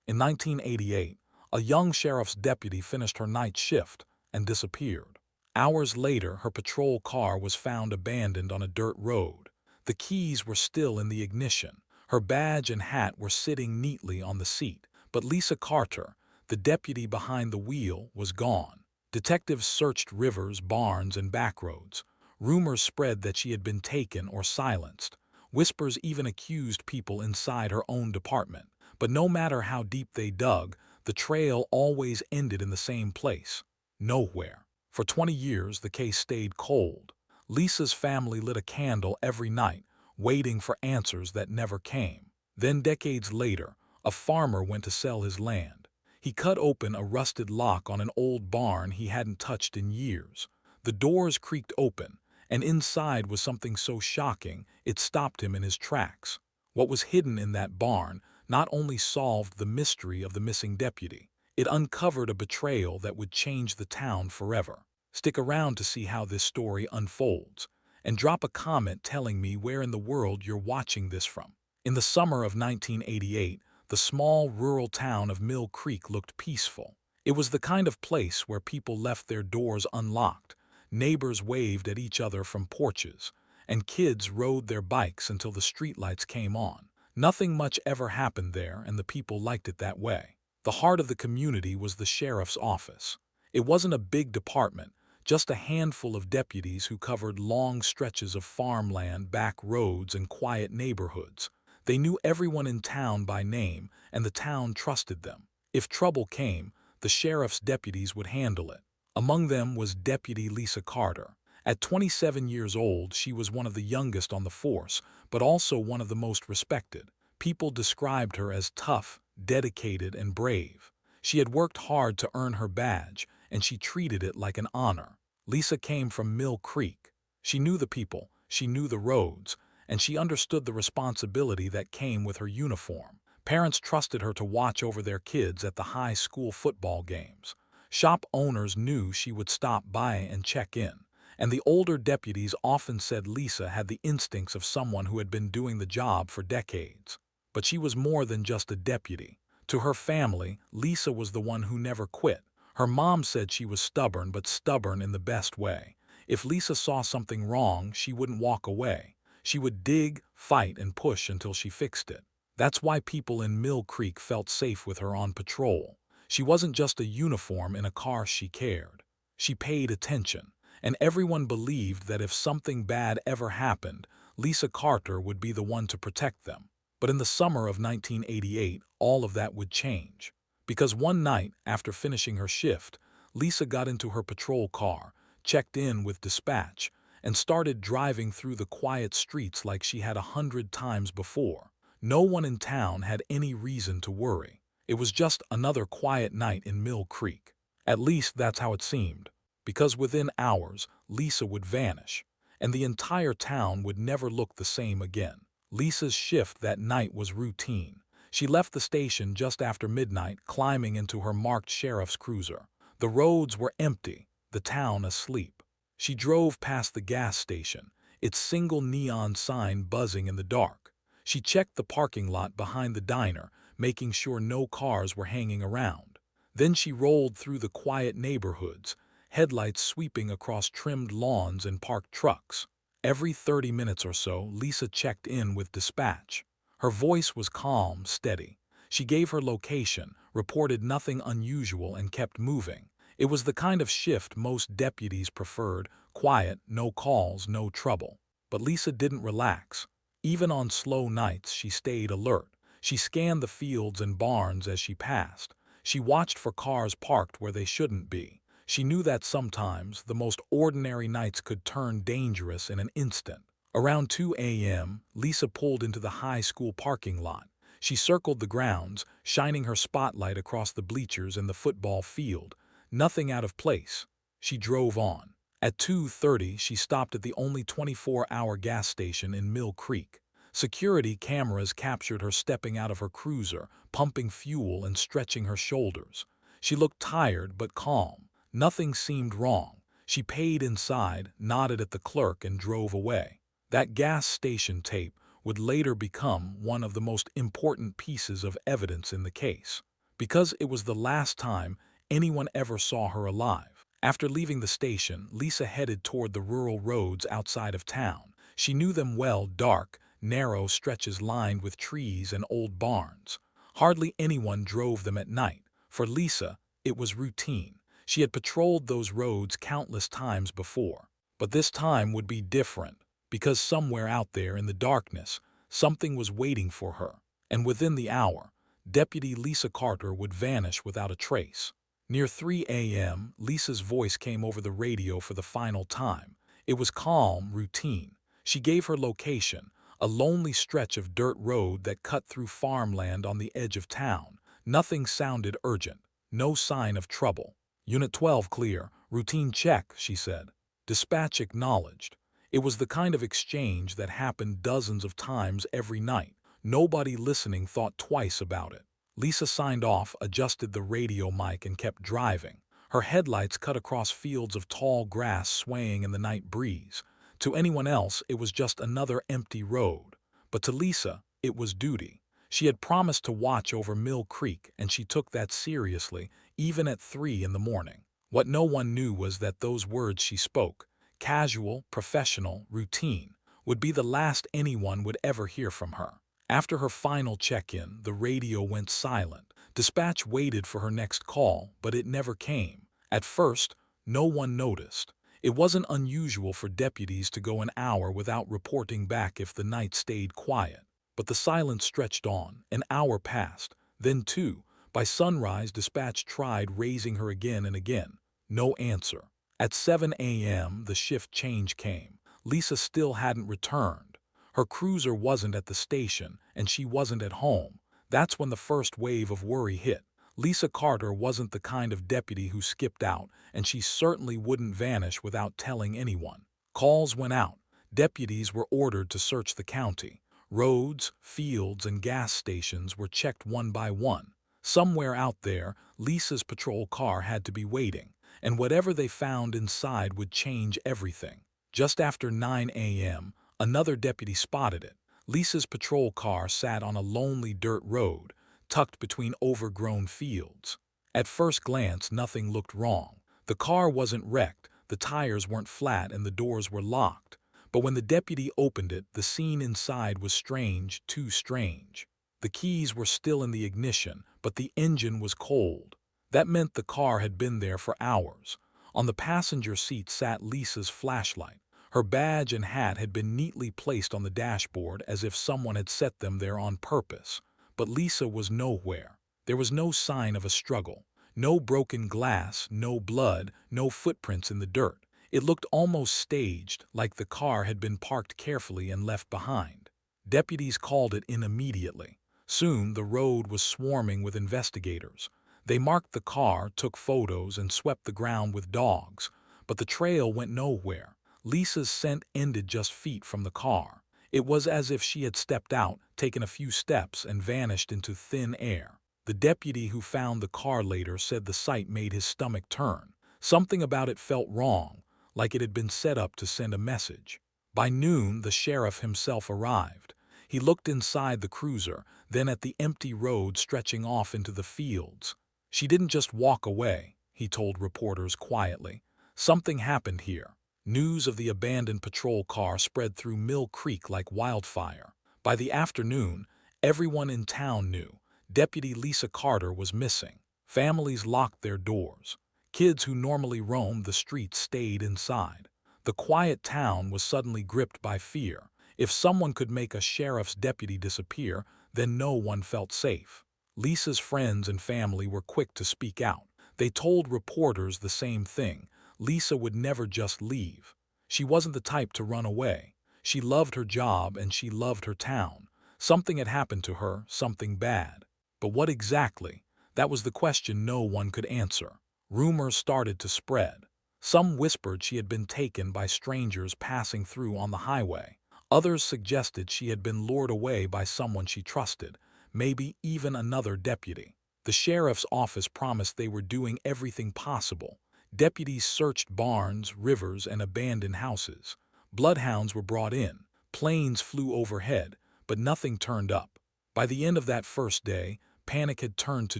In 1988, a young sheriff's deputy finished her night shift and disappeared. Hours later, her patrol car was found abandoned on a dirt road. The keys were still in the ignition. Her badge and hat were sitting neatly on the seat. But Lisa Carter, the deputy behind the wheel, was gone. Detectives searched rivers, barns, and backroads. Rumors spread that she had been taken or silenced. Whispers even accused people inside her own department. But no matter how deep they dug, the trail always ended in the same place: nowhere. For 20 years, the case stayed cold. Lisa's family lit a candle every night, waiting for answers that never came. Then, decades later, a farmer went to sell his land. He cut open a rusted lock on an old barn he hadn't touched in years. The doors creaked open, and inside was something so shocking it stopped him in his tracks. What was hidden in that barn not only solved the mystery of the missing deputy, it uncovered a betrayal that would change the town forever. Stick around to see how this story unfolds, and drop a comment telling me where in the world you're watching this from. In the summer of 1988, the small rural town of Mill Creek looked peaceful. It was the kind of place where people left their doors unlocked, neighbors waved at each other from porches, and kids rode their bikes until the streetlights came on. Nothing much ever happened there, and the people liked it that way. The heart of the community was the sheriff's office. It wasn't a big department, just a handful of deputies who covered long stretches of farmland, back roads, and quiet neighborhoods. They knew everyone in town by name, and the town trusted them. If trouble came, the sheriff's deputies would handle it. Among them was Deputy Lisa Carter. At 27 years old, she was one of the youngest on the force, but also one of the most respected. People described her as tough, dedicated, and brave. She had worked hard to earn her badge, and she treated it like an honor. Lisa came from Mill Creek. She knew the people, she knew the roads, and she understood the responsibility that came with her uniform. Parents trusted her to watch over their kids at the high school football games. Shop owners knew she would stop by and check in, and the older deputies often said Lisa had the instincts of someone who had been doing the job for decades. But she was more than just a deputy. To her family, Lisa was the one who never quit. Her mom said she was stubborn, but stubborn in the best way. If Lisa saw something wrong, she wouldn't walk away. She would dig, fight, and push until she fixed it. That's why people in Mill Creek felt safe with her on patrol. She wasn't just a uniform in a car, she cared. She paid attention, and everyone believed that if something bad ever happened, Lisa Carter would be the one to protect them. But in the summer of 1988, all of that would change. Because one night, after finishing her shift, Lisa got into her patrol car, checked in with dispatch, and started driving through the quiet streets like she had 100 times before. No one in town had any reason to worry. It was just another quiet night in Mill Creek. At least that's how it seemed. Because within hours, Lisa would vanish, and the entire town would never look the same again. Lisa's shift that night was routine. She left the station just after midnight, climbing into her marked sheriff's cruiser. The roads were empty, the town asleep. She drove past the gas station, its single neon sign buzzing in the dark. She checked the parking lot behind the diner, making sure no cars were hanging around. Then she rolled through the quiet neighborhoods, headlights sweeping across trimmed lawns and parked trucks. Every 30 minutes or so, Lisa checked in with dispatch. Her voice was calm, steady. She gave her location, reported nothing unusual, and kept moving. It was the kind of shift most deputies preferred: quiet, no calls, no trouble. But Lisa didn't relax. Even on slow nights, she stayed alert. She scanned the fields and barns as she passed. She watched for cars parked where they shouldn't be. She knew that sometimes the most ordinary nights could turn dangerous in an instant. Around 2 a.m., Lisa pulled into the high school parking lot. She circled the grounds, shining her spotlight across the bleachers and the football field. Nothing out of place. She drove on. At 2:30, she stopped at the only 24-hour gas station in Mill Creek. Security cameras captured her stepping out of her cruiser, pumping fuel and stretching her shoulders. She looked tired but calm. Nothing seemed wrong. She paid inside, nodded at the clerk, and drove away. That gas station tape would later become one of the most important pieces of evidence in the case. because it was the last time anyone ever saw her alive. After leaving the station, Lisa headed toward the rural roads outside of town. She knew them well, dark, narrow stretches lined with trees and old barns. Hardly anyone drove them at night. For Lisa, it was routine. She had patrolled those roads countless times before. But this time would be different, because somewhere out there in the darkness, something was waiting for her. And within the hour, Deputy Lisa Carter would vanish without a trace. Near 3 a.m., Lisa's voice came over the radio for the final time. It was calm, routine. She gave her location, a lonely stretch of dirt road that cut through farmland on the edge of town. Nothing sounded urgent. No sign of trouble. Unit 12 clear. Routine check, she said. Dispatch acknowledged. It was the kind of exchange that happened dozens of times every night. Nobody listening thought twice about it. Lisa signed off, adjusted the radio mic, and kept driving. Her headlights cut across fields of tall grass swaying in the night breeze. To anyone else, it was just another empty road. But to Lisa, it was duty. She had promised to watch over Mill Creek, and she took that seriously, even at 3 in the morning. What no one knew was that those words she spoke, casual, professional, routine, would be the last anyone would ever hear from her. After her final check-in, the radio went silent. Dispatch waited for her next call, but it never came. At first, no one noticed. It wasn't unusual for deputies to go an hour without reporting back if the night stayed quiet. But the silence stretched on. An hour passed, then 2. By sunrise, dispatch tried raising her again and again. No answer. At 7 a.m., the shift change came. Lisa still hadn't returned. Her cruiser wasn't at the station, and she wasn't at home. That's when the first wave of worry hit. Lisa Carter wasn't the kind of deputy who skipped out, and she certainly wouldn't vanish without telling anyone. Calls went out. Deputies were ordered to search the county. Roads, fields, and gas stations were checked one by one. Somewhere out there, Lisa's patrol car had to be waiting, and whatever they found inside would change everything. Just after 9 a.m., another deputy spotted it. Lisa's patrol car sat on a lonely dirt road, tucked between overgrown fields. At first glance, nothing looked wrong. The car wasn't wrecked, the tires weren't flat, and the doors were locked. But when the deputy opened it, the scene inside was strange, too strange. The keys were still in the ignition, but the engine was cold. That meant the car had been there for hours. On the passenger seat sat Lisa's flashlight. Her badge and hat had been neatly placed on the dashboard as if someone had set them there on purpose. But Lisa was nowhere. There was no sign of a struggle. No broken glass, no blood, no footprints in the dirt. It looked almost staged, like the car had been parked carefully and left behind. Deputies called it in immediately. Soon the road was swarming with investigators. They marked the car, took photos, and swept the ground with dogs. But the trail went nowhere. Lisa's scent ended just feet from the car. It was as if she had stepped out, taken a few steps, and vanished into thin air. The deputy who found the car later said the sight made his stomach turn. Something about it felt wrong, like it had been set up to send a message. By noon, the sheriff himself arrived. He looked inside the cruiser, then at the empty road stretching off into the fields. She didn't just walk away, he told reporters quietly. Something happened here. News of the abandoned patrol car spread through Mill Creek like wildfire. By the afternoon, everyone in town knew Deputy Lisa Carter was missing. Families locked their doors. Kids who normally roamed the streets stayed inside. The quiet town was suddenly gripped by fear. If someone could make a sheriff's deputy disappear, then no one felt safe. Lisa's friends and family were quick to speak out. They told reporters the same thing. Lisa would never just leave. She wasn't the type to run away. She loved her job and she loved her town. Something had happened to her, something bad. But what exactly? That was the question no one could answer. Rumors started to spread. Some whispered she had been taken by strangers passing through on the highway. Others suggested she had been lured away by someone she trusted, maybe even another deputy. The sheriff's office promised they were doing everything possible. Deputies searched barns, rivers, and abandoned houses. Bloodhounds were brought in. Planes flew overhead, but nothing turned up. By the end of that first day, Panic had turned to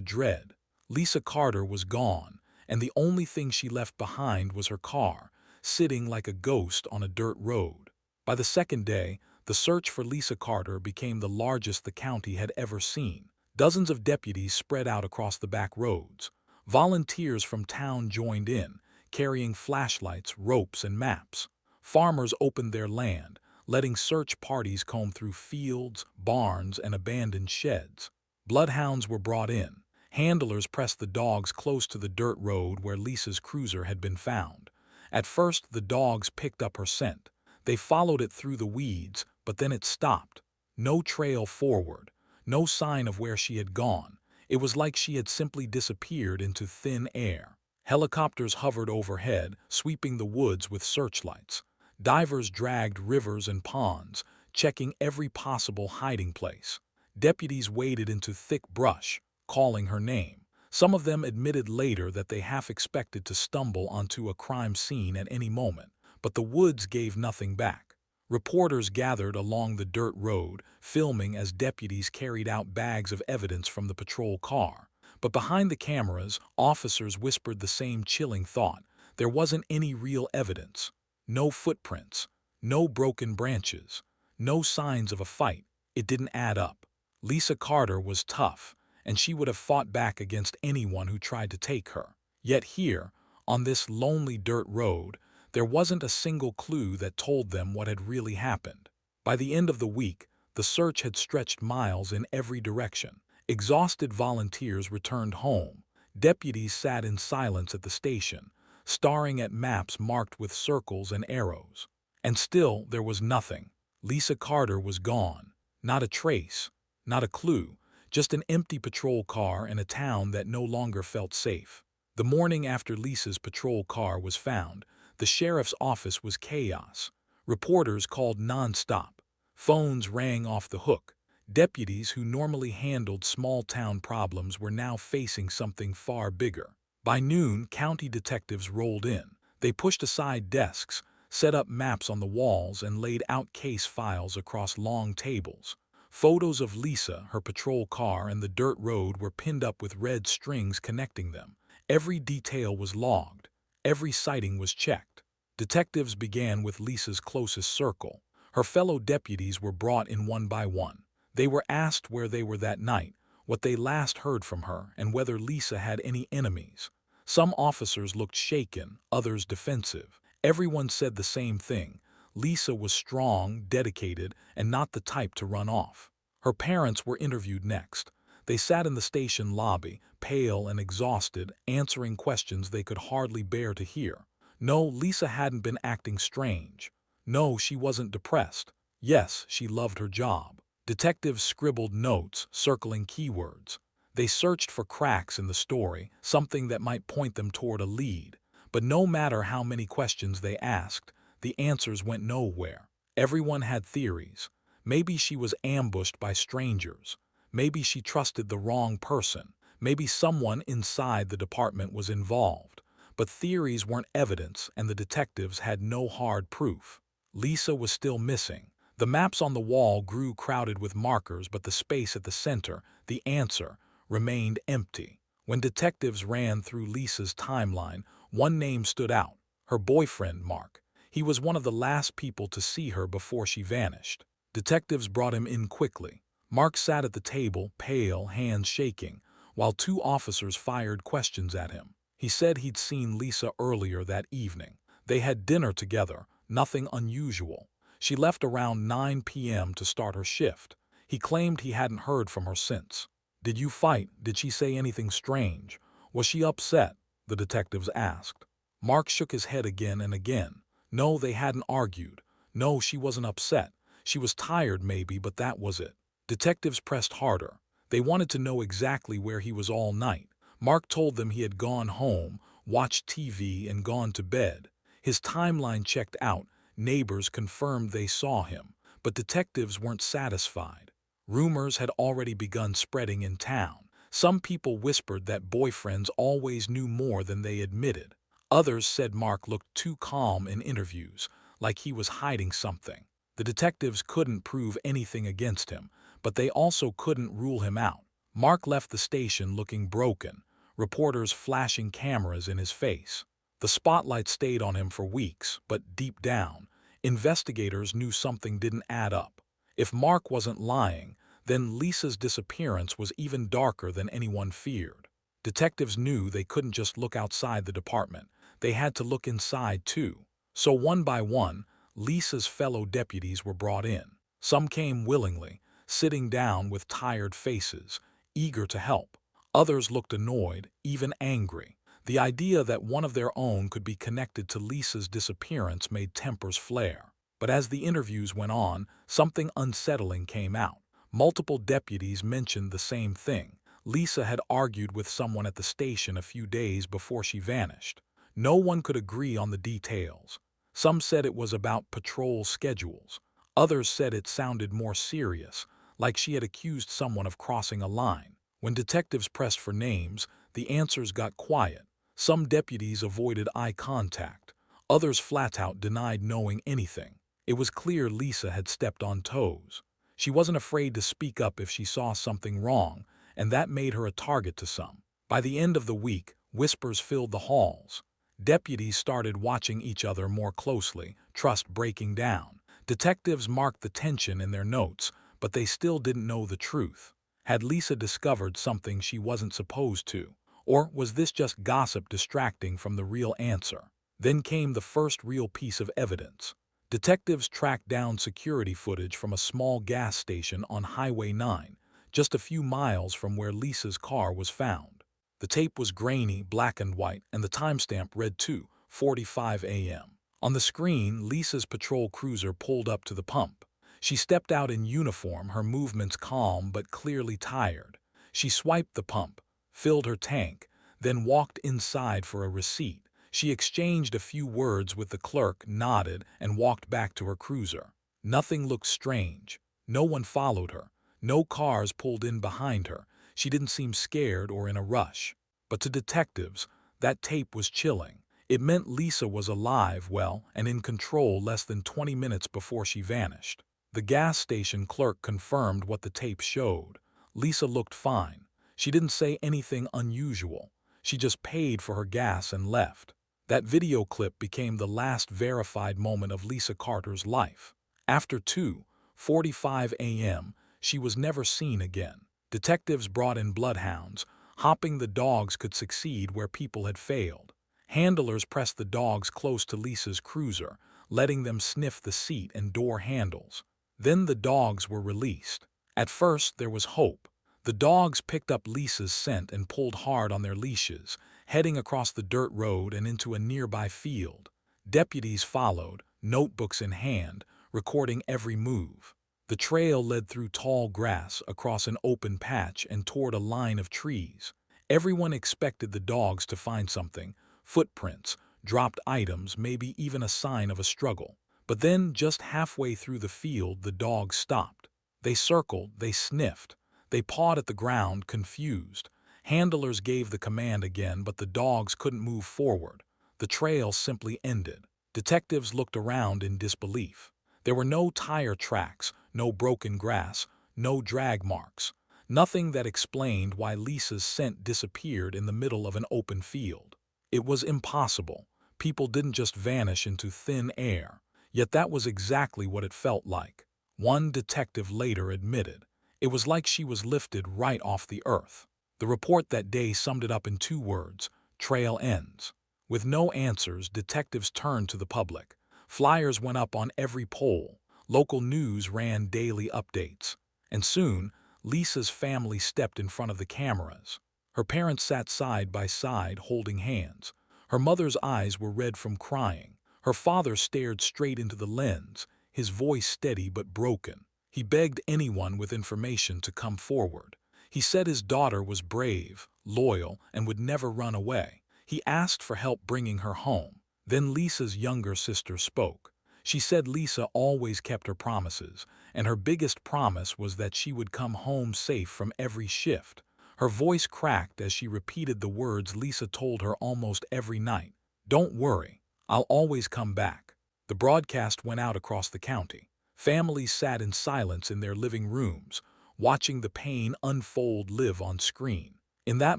dread. Lisa Carter was gone, and the only thing she left behind was her car, sitting like a ghost on a dirt road. By the second day, the search for Lisa Carter became the largest the county had ever seen. Dozens of deputies spread out across the back roads. Volunteers from town joined in, carrying flashlights, ropes, and maps. Farmers opened their land, letting search parties comb through fields, barns, and abandoned sheds. Bloodhounds were brought in. Handlers pressed the dogs close to the dirt road where Lisa's cruiser had been found. At first, the dogs picked up her scent. They followed it through the weeds, but then it stopped. No trail forward, no sign of where she had gone. It was like she had simply disappeared into thin air. Helicopters hovered overhead, sweeping the woods with searchlights. Divers dragged rivers and ponds, checking every possible hiding place. Deputies waded into thick brush, calling her name. Some of them admitted later that they half expected to stumble onto a crime scene at any moment, but the woods gave nothing back. Reporters gathered along the dirt road, filming as deputies carried out bags of evidence from the patrol car. But behind the cameras, officers whispered the same chilling thought. There wasn't any real evidence. No footprints, no broken branches, no signs of a fight. It didn't add up. Lisa Carter was tough, and she would have fought back against anyone who tried to take her. Yet here, on this lonely dirt road, there wasn't a single clue that told them what had really happened. By the end of the week, the search had stretched miles in every direction. Exhausted volunteers returned home. Deputies sat in silence at the station, staring at maps marked with circles and arrows. And still there was nothing. Lisa Carter was gone. Not a trace, not a clue, just an empty patrol car and a town that no longer felt safe. The morning after Lisa's patrol car was found, the sheriff's office was chaos. Reporters called nonstop. Phones rang off the hook. Deputies who normally handled small-town problems were now facing something far bigger. By noon, county detectives rolled in. They pushed aside desks, set up maps on the walls, and laid out case files across long tables. Photos of Lisa, her patrol car, and the dirt road were pinned up with red strings connecting them. Every detail was logged. Every sighting was checked. Detectives began with Lisa's closest circle. Her fellow deputies were brought in one by one. They were asked where they were that night, what they last heard from her, and whether Lisa had any enemies. Some officers looked shaken, others defensive. Everyone said the same thing. Lisa was strong, dedicated, and not the type to run off. Her parents were interviewed next. They sat in the station lobby, pale and exhausted, answering questions they could hardly bear to hear. No, Lisa hadn't been acting strange. No, she wasn't depressed. Yes, she loved her job. Detectives scribbled notes, circling keywords. They searched for cracks in the story, something that might point them toward a lead. But no matter how many questions they asked, the answers went nowhere. Everyone had theories. Maybe she was ambushed by strangers. Maybe she trusted the wrong person. Maybe someone inside the department was involved. But theories weren't evidence, and the detectives had no hard proof. Lisa was still missing. The maps on the wall grew crowded with markers, but the space at the center, the answer, remained empty. When detectives ran through Lisa's timeline, one name stood out: her boyfriend, Mark. He was one of the last people to see her before she vanished. Detectives brought him in quickly. Mark sat at the table, pale, hands shaking, while two officers fired questions at him. He said he'd seen Lisa earlier that evening. They had dinner together, nothing unusual. She left around 9 p.m. to start her shift. He claimed he hadn't heard from her since. "Did you fight? Did she say anything strange? Was she upset?" the detectives asked. Mark shook his head again and again. No, they hadn't argued. No, she wasn't upset. She was tired maybe, but that was it. Detectives pressed harder. They wanted to know exactly where he was all night. Mark told them he had gone home, watched TV, and gone to bed. His timeline checked out. Neighbors confirmed they saw him, but detectives weren't satisfied. Rumors had already begun spreading in town. Some people whispered that boyfriends always knew more than they admitted. Others said Mark looked too calm in interviews, like he was hiding something. The detectives couldn't prove anything against him, but they also couldn't rule him out. Mark left the station looking broken, reporters flashing cameras in his face. The spotlight stayed on him for weeks, but deep down, investigators knew something didn't add up. If Mark wasn't lying, then Lisa's disappearance was even darker than anyone feared. Detectives knew they couldn't just look outside the department. They had to look inside, too. So one by one, Lisa's fellow deputies were brought in. Some came willingly, sitting down with tired faces, eager to help. Others looked annoyed, even angry. The idea that one of their own could be connected to Lisa's disappearance made tempers flare. But as the interviews went on, something unsettling came out. Multiple deputies mentioned the same thing. Lisa had argued with someone at the station a few days before she vanished. No one could agree on the details. Some said it was about patrol schedules. Others said it sounded more serious, like she had accused someone of crossing a line. When detectives pressed for names, the answers got quiet. Some deputies avoided eye contact. Others flat out denied knowing anything. It was clear Lisa had stepped on toes. She wasn't afraid to speak up if she saw something wrong, and that made her a target to some. By the end of the week, whispers filled the halls. Deputies started watching each other more closely, trust breaking down. Detectives marked the tension in their notes, but they still didn't know the truth. Had Lisa discovered something she wasn't supposed to? Or was this just gossip distracting from the real answer? Then came the first real piece of evidence. Detectives tracked down security footage from a small gas station on Highway 9, just a few miles from where Lisa's car was found. The tape was grainy, black and white, and the timestamp read 2:45 a.m. On the screen, Lisa's patrol cruiser pulled up to the pump. She stepped out in uniform, her movements calm but clearly tired. She swiped the pump, filled her tank, then walked inside for a receipt. She exchanged a few words with the clerk, nodded, and walked back to her cruiser. Nothing looked strange. No one followed her. No cars pulled in behind her. She didn't seem scared or in a rush. But to detectives, that tape was chilling. It meant Lisa was alive, well, and in control less than 20 minutes before she vanished. The gas station clerk confirmed what the tape showed. Lisa looked fine. She didn't say anything unusual. She just paid for her gas and left. That video clip became the last verified moment of Lisa Carter's life. After 2:45 a.m., she was never seen again. Detectives brought in bloodhounds, hoping the dogs could succeed where people had failed. Handlers pressed the dogs close to Lisa's cruiser, letting them sniff the seat and door handles. Then the dogs were released. At first, there was hope. The dogs picked up Lisa's scent and pulled hard on their leashes, heading across the dirt road and into a nearby field. Deputies followed, notebooks in hand, recording every move. The trail led through tall grass, across an open patch, and toward a line of trees. Everyone expected the dogs to find something: footprints, dropped items, maybe even a sign of a struggle. But then, just halfway through the field, the dogs stopped. They circled, they sniffed. They pawed at the ground, confused. Handlers gave the command again, but the dogs couldn't move forward. The trail simply ended. Detectives looked around in disbelief. There were no tire tracks, no broken grass, no drag marks. Nothing that explained why Lisa's scent disappeared in the middle of an open field. It was impossible. People didn't just vanish into thin air. Yet that was exactly what it felt like. One detective later admitted. It was like she was lifted right off the earth. The report that day summed it up in 2 words: trail ends. With no answers, detectives turned to the public. Flyers went up on every pole. Local news ran daily updates. And soon, Lisa's family stepped in front of the cameras. Her parents sat side by side, holding hands. Her mother's eyes were red from crying. Her father stared straight into the lens, his voice steady but broken. He begged anyone with information to come forward. He said his daughter was brave, loyal, and would never run away. He asked for help bringing her home. Then Lisa's younger sister spoke. She said Lisa always kept her promises, and her biggest promise was that she would come home safe from every shift. Her voice cracked as she repeated the words Lisa told her almost every night: "Don't worry, I'll always come back." The broadcast went out across the county. Families sat in silence in their living rooms, watching the pain unfold live on screen. In that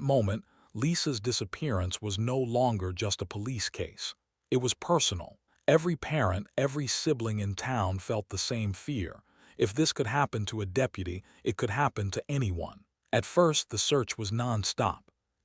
moment, Lisa's disappearance was no longer just a police case. It was personal. Every parent, every sibling in town felt the same fear. If this could happen to a deputy, it could happen to anyone. At first, the search was nonstop.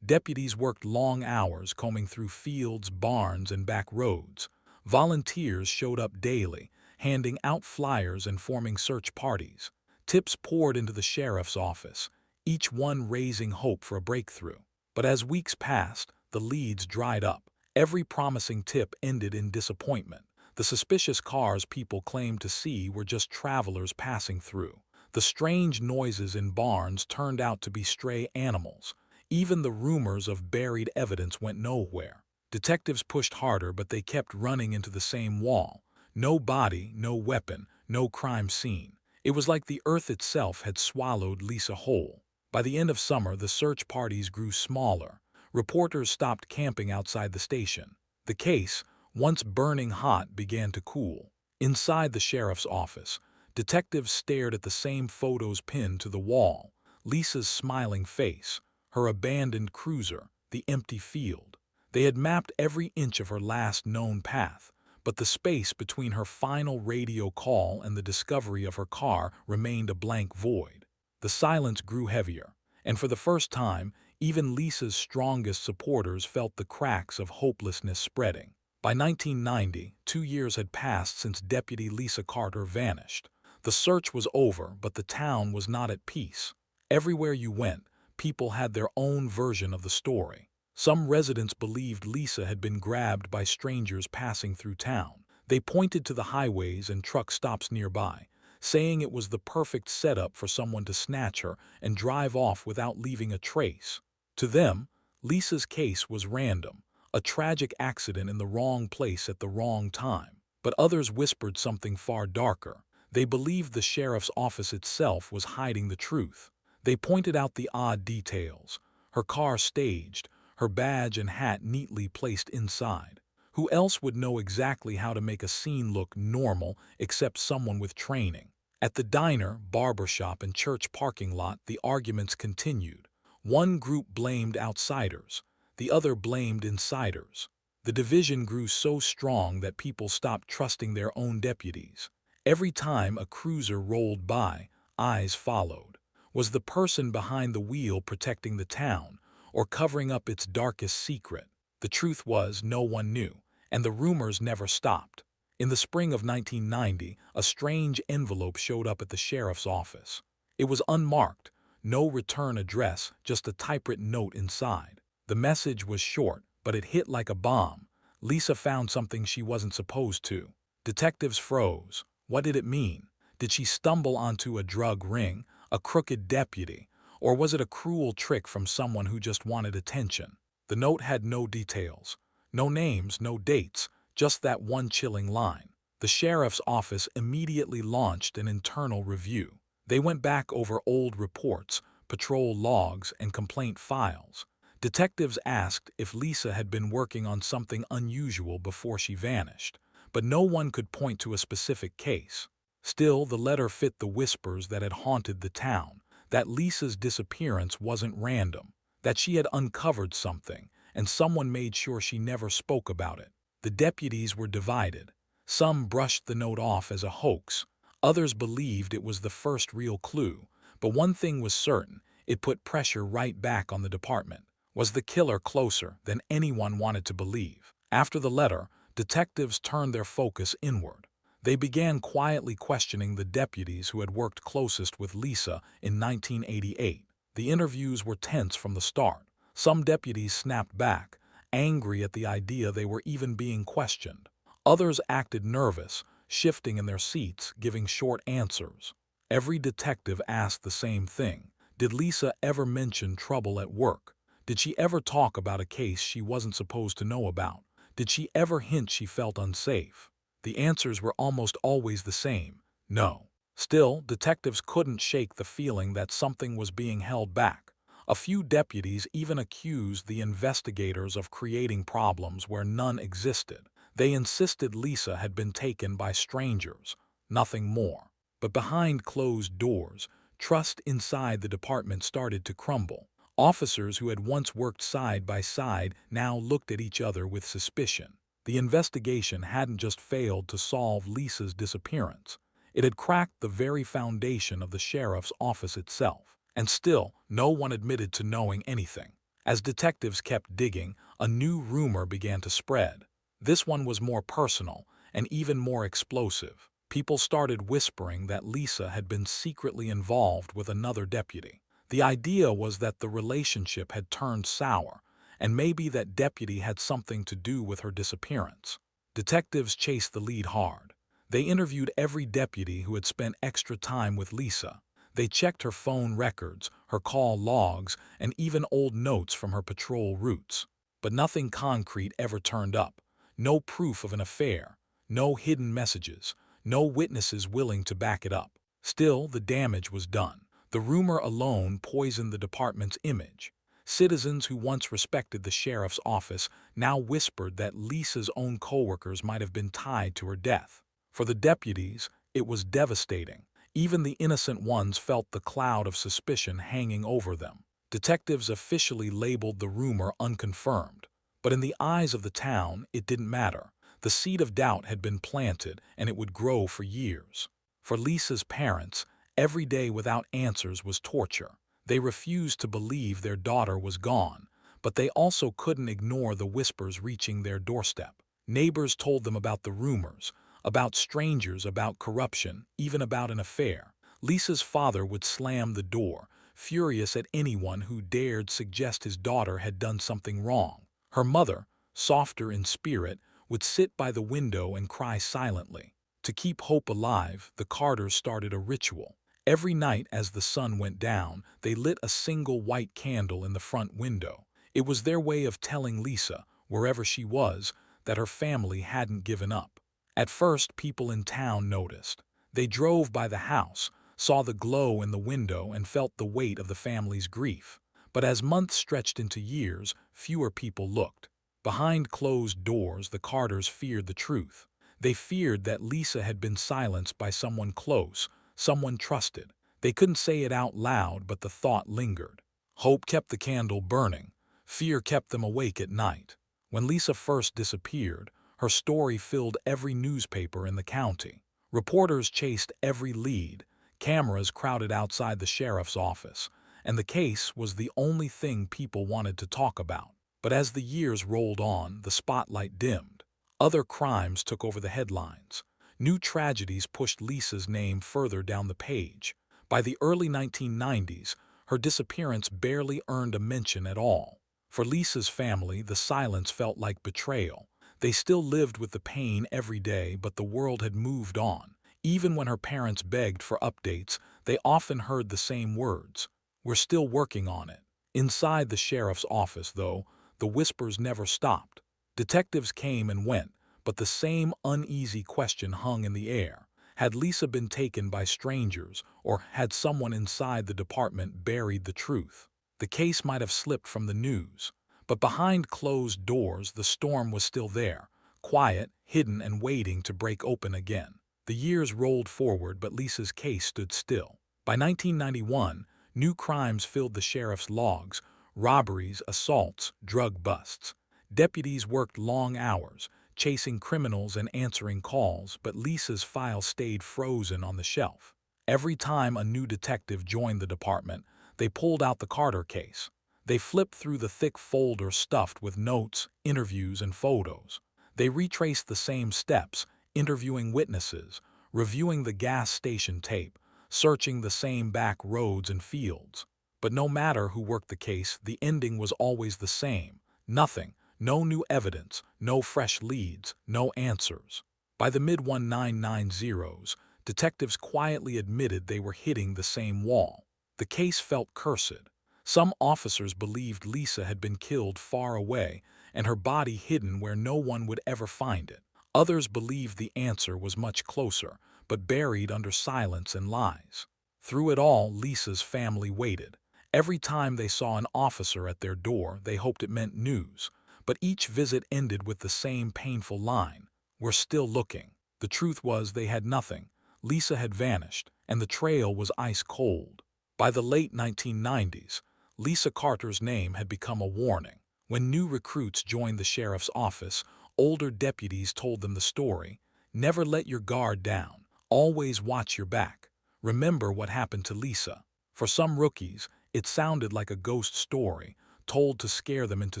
Deputies worked long hours combing through fields, barns, and back roads. Volunteers showed up daily, handing out flyers and forming search parties. Tips poured into the sheriff's office, each one raising hope for a breakthrough. But as weeks passed, the leads dried up. Every promising tip ended in disappointment. The suspicious cars people claimed to see were just travelers passing through. The strange noises in barns turned out to be stray animals. Even the rumors of buried evidence went nowhere. Detectives pushed harder, but they kept running into the same wall. No body, no weapon, no crime scene. It was like the earth itself had swallowed Lisa whole. By the end of summer, the search parties grew smaller. Reporters stopped camping outside the station. The case, once burning hot, began to cool. Inside the sheriff's office, detectives stared at the same photos pinned to the wall. Lisa's smiling face, her abandoned cruiser, the empty field. They had mapped every inch of her last known path, but the space between her final radio call and the discovery of her car remained a blank void. The silence grew heavier, and for the first time, even Lisa's strongest supporters felt the cracks of hopelessness spreading. By 1990, 2 years had passed since Deputy Lisa Carter vanished. The search was over, but the town was not at peace. Everywhere you went, people had their own version of the story. Some residents believed Lisa had been grabbed by strangers passing through town. They pointed to the highways and truck stops nearby, saying it was the perfect setup for someone to snatch her and drive off without leaving a trace. To them, Lisa's case was random, a tragic accident in the wrong place at the wrong time. But others whispered something far darker. They believed the sheriff's office itself was hiding the truth. They pointed out the odd details: her car staged, her badge and hat neatly placed inside. Who else would know exactly how to make a scene look normal except someone with training? At the diner, barbershop, and church parking lot, the arguments continued. One group blamed outsiders, the other blamed insiders. The division grew so strong that people stopped trusting their own deputies. Every time a cruiser rolled by, eyes followed. Was the person behind the wheel protecting the town, or covering up its darkest secret? The truth was, no one knew, and the rumors never stopped. In the spring of 1990, a strange envelope showed up at the sheriff's office. It was unmarked, no return address, just a typewritten note inside. The message was short, but it hit like a bomb. Lisa found something she wasn't supposed to. Detectives froze. What did it mean? Did she stumble onto a drug ring, a crooked deputy, or was it a cruel trick from someone who just wanted attention? The note had no details, no names, no dates, just that one chilling line. The sheriff's office immediately launched an internal review. They went back over old reports, patrol logs, and complaint files. Detectives asked if Lisa had been working on something unusual before she vanished, but no one could point to a specific case. Still, the letter fit the whispers that had haunted the town, that Lisa's disappearance wasn't random, that she had uncovered something, and someone made sure she never spoke about it. The deputies were divided. Some brushed the note off as a hoax. Others believed it was the first real clue. But one thing was certain: it put pressure right back on the department. Was the killer closer than anyone wanted to believe? After the letter, detectives turned their focus inward. They began quietly questioning the deputies who had worked closest with Lisa in 1988. The interviews were tense from the start. Some deputies snapped back, angry at the idea they were even being questioned. Others acted nervous, shifting in their seats, giving short answers. Every detective asked the same thing: did Lisa ever mention trouble at work? Did she ever talk about a case she wasn't supposed to know about? Did she ever hint she felt unsafe? The answers were almost always the same: no. Still, detectives couldn't shake the feeling that something was being held back. A few deputies even accused the investigators of creating problems where none existed. They insisted Lisa had been taken by strangers, nothing more. But behind closed doors, Trust inside the department started to crumble. Officers who had once worked side by side now looked at each other with suspicion. The investigation hadn't just failed to solve Lisa's disappearance. It had cracked the very foundation of the sheriff's office itself. And still, no one admitted to knowing anything. As detectives kept digging, a new rumor began to spread. This one was more personal and even more explosive. People started whispering that Lisa had been secretly involved with another deputy. The idea was that the relationship had turned sour, and maybe that deputy had something to do with her disappearance. Detectives chased the lead hard. They interviewed every deputy who had spent extra time with Lisa. They checked her phone records, her call logs, and even old notes from her patrol routes. But nothing concrete ever turned up. No proof of an affair, no hidden messages, no witnesses willing to back it up. Still, the damage was done. The rumor alone poisoned the department's image. Citizens who once respected the sheriff's office now whispered that Lisa's own coworkers might have been tied to her death. For the deputies, it was devastating. Even the innocent ones felt the cloud of suspicion hanging over them. Detectives officially labeled the rumor unconfirmed. But in the eyes of the town, it didn't matter. The seed of doubt had been planted, and it would grow for years. For Lisa's parents, every day without answers was torture. They refused to believe their daughter was gone, but they also couldn't ignore the whispers reaching their doorstep. Neighbors told them about the rumors, about strangers, about corruption, even about an affair. Lisa's father would slam the door, furious at anyone who dared suggest his daughter had done something wrong. Her mother, softer in spirit, would sit by the window and cry silently. To keep hope alive, the Carters started a ritual. Every night as the sun went down, they lit a single white candle in the front window. It was their way of telling Lisa, wherever she was, that her family hadn't given up. At first, people in town noticed. They drove by the house, saw the glow in the window, and felt the weight of the family's grief. But as months stretched into years, fewer people looked. Behind closed doors, the Carters feared the truth. They feared that Lisa had been silenced by someone close, someone trusted. They couldn't say it out loud, but the thought lingered. Hope kept the candle burning. Fear kept them awake at night. When Lisa first disappeared, her story filled every newspaper in the county. Reporters chased every lead. Cameras crowded outside the sheriff's office, and the case was the only thing people wanted to talk about. But as the years rolled on, the spotlight dimmed. Other crimes took over the headlines. New tragedies pushed Lisa's name further down the page. By the early 1990s, her disappearance barely earned a mention at all. For Lisa's family, the silence felt like betrayal. They still lived with the pain every day, but the world had moved on. Even when her parents begged for updates, they often heard the same words: "We're still working on it." Inside the sheriff's office, though, the whispers never stopped. Detectives came and went, but the same uneasy question hung in the air. Had Lisa been taken by strangers, or had someone inside the department buried the truth? The case might have slipped from the news, but behind closed doors the storm was still there, quiet, hidden, and waiting to break open again. The years rolled forward, but Lisa's case stood still. By 1991, new crimes filled the sheriff's logs: robberies, assaults, drug busts. Deputies worked long hours, chasing criminals and answering calls, but Lisa's file stayed frozen on the shelf. Every time a new detective joined the department, they pulled out the Carter case. They flipped through the thick folder stuffed with notes, interviews, and photos. They retraced the same steps, interviewing witnesses, reviewing the gas station tape, searching the same back roads and fields. But no matter who worked the case, the ending was always the same: nothing. No new evidence, no fresh leads, no answers. By the mid-1990s, detectives quietly admitted they were hitting the same wall. The case felt cursed. Some officers believed Lisa had been killed far away and her body hidden where no one would ever find it. Others believed the answer was much closer, but buried under silence and lies. Through it all, Lisa's family waited. Every time they saw an officer at their door, they hoped it meant news. But each visit ended with the same painful line: "We're still looking." The truth was they had nothing. Lisa had vanished, and the trail was ice cold. By the late 1990s, Lisa Carter's name had become a warning. When new recruits joined the sheriff's office, older deputies told them the story. Never let your guard down. Always watch your back. Remember what happened to Lisa. For some rookies, it sounded like a ghost story, told to scare them into